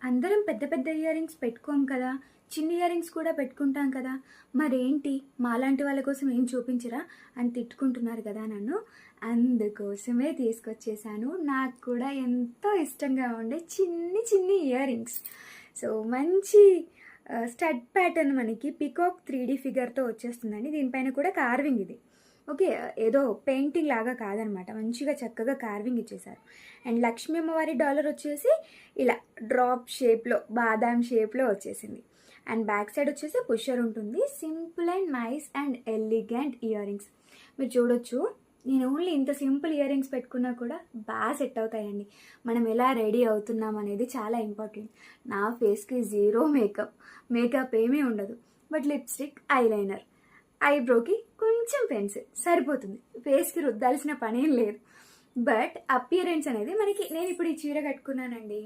అందరం పెద్ద పెద్ద ఇయర్ రింగ్స్ పెట్టుకోం కదా, చిన్న ఇయర్ రింగ్స్ కూడా పెట్టుకుంటాం కదా, మరేంటి మాలాంటి వాళ్ళ కోసం ఏం చూపించరా అని తిట్టుకుంటున్నారు కదా నన్ను. అందుకోసమే తీసుకొచ్చేసాను నాకు కూడా ఎంతో ఇష్టంగా ఉండే చిన్ని చిన్ని ఇయర్ రింగ్స్. సో మంచి స్టడ్ ప్యాటర్న్ మనకి పికాక్ 3D ఫిగర్తో వచ్చేస్తుందండి. దీనిపైన కూడా కార్వింగ్ ఇది. ఓకే, ఏదో పెయింటింగ్ లాగా కాదనమాట, మంచిగా చక్కగా కార్వింగ్ ఇచ్చేసారు. అండ్ లక్ష్మీ అమ్మవారి డాలర్ వచ్చేసి ఇలా డ్రాప్ షేప్లో, బాదాం షేప్లో వచ్చేసింది. అండ్ బ్యాక్ సైడ్ వచ్చేసి పుషర్ ఉంటుంది. Simple and nice and elegant ear rings. మీరు చూడొచ్చు, నేను ఓన్లీ ఇంత సింపుల్ ఇయర్ రింగ్స్ పెట్టుకున్నా కూడా బాగా సెట్ అవుతాయండి. మనం ఎలా రెడీ అవుతున్నాం అనేది చాలా ఇంపార్టెంట్. నా ఫేస్కి జీరో మేకప్ ఏమీ ఉండదు, బట్ లిప్స్టిక్, ఐలైనర్, ఐబ్రోకి కొంచెం పెన్సిల్ సరిపోతుంది. ఫేస్కి రుద్దాల్సిన పనేం లేదు. బట్ అపియరెన్స్ అనేది మనకి, నేను ఇప్పుడు ఈ చీర కట్టుకున్నానండి,